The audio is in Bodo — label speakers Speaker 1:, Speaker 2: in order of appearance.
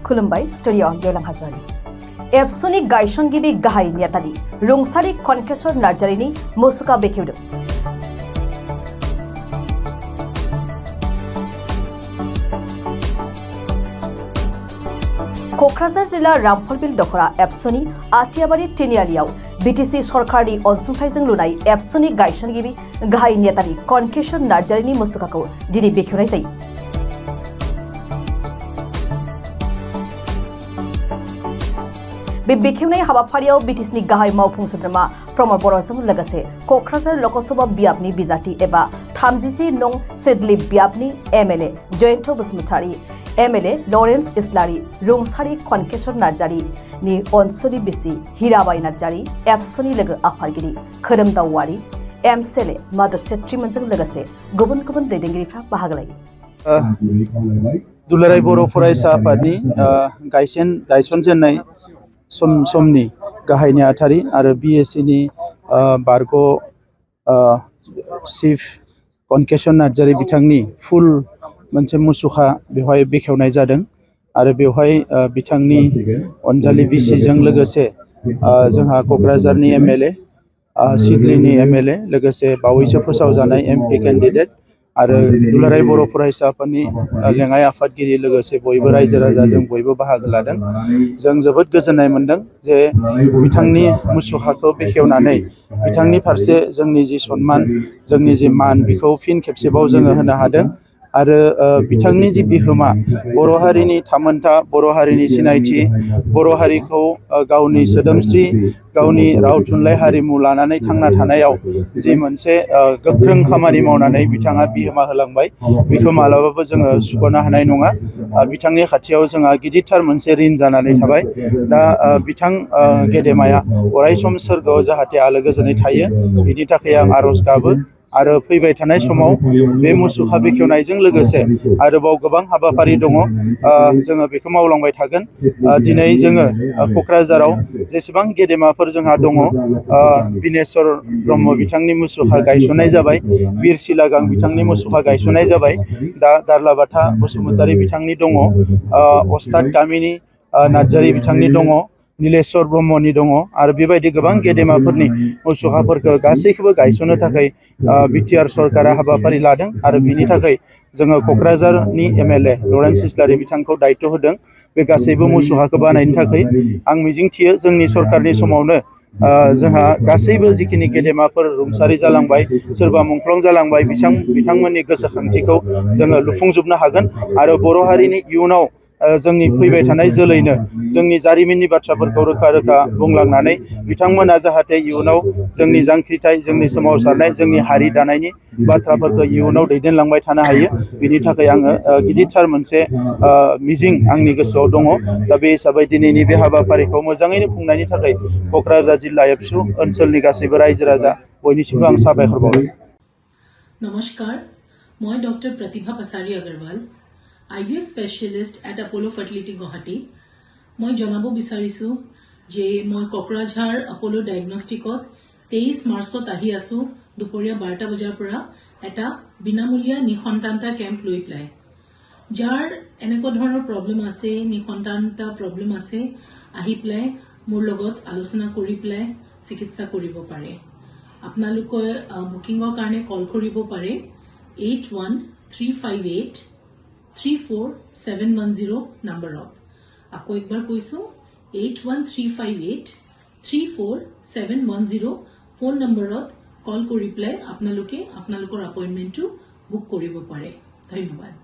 Speaker 1: खुलुमबाय स्टुडिअ गेवलां हाजवारि एबसुनि गायसनगिरि गाहाय नेतानि रुंसारि खनकेश्वर नार्जारिनि मुसुखा बेखेवदों। क'क्राझार जिल्ला रामफलबिल दखरा एबसुनि आटियाबारि तिनिआलियाव बिटिसि सरकारनि अनसुंथाइजों लुनाय एबसुनि गायसनगिरि गाहाय नेतानि खनकेश्वर नार्जारिनि मुसुखाखौ दिनै बेखेवनाय जायो। बे बेखेवनाय हाबाफारियाव बिटिसिनि गाहाय मावफुं सोद्रोमा प्रमद बर'जों लोगोसे क'क्राझार लकसभा बियाबनि बिजाथि एबा 33 नं सिडली बियाबनि MLA Jayanta Basumatary, MLA Lawrence Islary, रुंसारि खनकेश्वर नार्जारिनि अनसुलि बिसि हिराबाई नार्जारि, एबसुनि लोगो आफादगिरि खोरोमदाव वारि, एमसिएलए माधव सेट्रिमोनजों लोगोसे गुबुन गुबुन दैदेनगिरिफ्रा बाहागो लायो।
Speaker 2: दुलाराय बर' फरायसा आफादनि गायसनजेननाय समनि गाहाय नेहाथारि आरो बिएससिनि बारग' चिफ खनकेश्वर नार्जारि बिथांनि फुल मोनसे मुसुखा बेवहाय बेखेवनाय जादों आरो बेवहाय बिथांनि अनजालि बिसिजों लोगोसे जोंहा क'क्राझारनि एमएलए सिडलीनि एमएलए लोगोसे बावैसो फोसावजानाय एमपि केन्डिडेट आरो दुलाराय बर' फरायसा आफादनि लेङाइ आफादगिरि लोगोसे बयबो रायजो राजाजों बयबो बाहागो लादों। जों जोबोद गोजोननाय मोनदों जे बिथांनि मुसुखाखौ बेखेवनानै बिथांनि फारसे जोंनि जि सन्मान जोंनि जि मान बेखौ फिन खेबसेबाव जोङो होनो हादों आरो बिथांनि जि बिहोमा बर' हारिनि थामोनथा बर' हारिनि सिनायथि बर' हारिखौ गावनि सोदोमस्रि गावनि राव थुनलाइ हारिमु लानानै थांना थानायाव जि मोनसे गोख्रों खामानि मावनानै बिथाङा बिहोमा होलांबाय बेखौ मालाबाबो जोङो सुख'नो हानाय नङा। बिथांनि खाथियाव जोंहा गिदिरथार मोनसे रिन जानानै थाबाय। दा बिथां गेदेमाया अरायसम सोरगोआव जाहाथे आलो गोजोनै थायो बिनि थाखाय आं आर'ज गाबो आरो फैबाय थानाय समाव बे मुसुखा बेखेवनायजों लोगोसे आरोबाव गोबां हाबाफारि दङ जोङो बेखौ मावलांबाय थागोन। दिनै जोङो क'क्राझाराव जेसेबां गेदेमाफोर जोंहा दङ बिनेश्वर ब्रह्म बिथांनि मुसुखा गायसननाय जाबाय, बिर सिलागां बिथांनि मुसुखा गायसननाय जाबाय, दा गारलाबाथा बसुमतारी बिथांनि दङ, अस्ताद गामिनी नार्जारि बिथांनि दङ, नीलेश्वर ब्रह्मनि दङ आरो बेबायदि गोबां गेदेमाफोरनि मुसुखाफोरखौ गासैखौबो गायसननो थाखाय बिटिआर सरकारा हाबाफारि लादों आरो बिनि थाखाय जोङो क'क्राझारनि एमएलए लरेन्स इस्लारि बिथांखौ दायित्व होदों बे गासैबो मुसुखाखौ बानायनो थाखाय। आं मिजिंथियो जोंनि सरकारनि समावनो जोंहा गासैबो जिखिनि गेदेमाफोर रुंसारि जालांबाय सोरबा मुंख्लं जालांबाय बिथांमोननि गोसोखांथिखौ जोङो लुफुंजोबनो हागोन आरो बर' हारिनि इयुनाव जोंनि फैबाय थानाय जोलैनो जोंनि जारिमिननि बाथ्राफोरखौ रोखा रोखा बुंलांनानै बिथांमोना जाहाथे इयुनाव जोंनि जांख्रिथाय जोंनि सोमावसारनाय जोंनि हारि दानायनि बाथ्राफोरखौ इयुनाव दैदेनलांबाय थानो हायो बिनि थाखाय आङो गिदिरथार मोनसे मिजिं आंनि गोसोआव दङ। दा बे हिसाबै दिनैनि बे हाबाफारिखौ मोजाङैनो खुंनायनि थाखाय क'क्राझार जिल्ला एबसु ओनसोलनि गासैबो रायजो राजा बयनिसिमबो आं साबायखर बावबाय।
Speaker 3: नमस्कार, मैं doctor Pratibha Pasari Agarwal, IVF specialist at Apollo Fertility Guwahati. मैं जनाब विचारिছো जे मैं क'क्राझार अपोलो डायग्नोस्टिकत 23 मार्चत आহি आছো दुपरिया 12টা বজাৰ পৰা এটা বিনামূলীয়া নিসন্তানতা কেম্প লৈ পেলাই যাৰ এনেকুৱা ধৰণৰ প্ৰব্লেম আছে নিসন্তানতা প্ৰব্লেম আছে আহি পেলাই মোৰ লগত আলোচনা কৰি পেলাই চিকিৎসা কৰিব পাৰে। আপোনালোকে বুকিংৰ কাৰণে কল কৰিব পাৰে 8135834710 নম্বৰত। আকৌ একবাৰ কৈছো 8135834710 ফোন নম্বৰত কল কৰি পেলাই আপোনালোকৰ এপইণ্টমেণ্টটো বুক কৰিব পাৰে। ধন্যবাদ।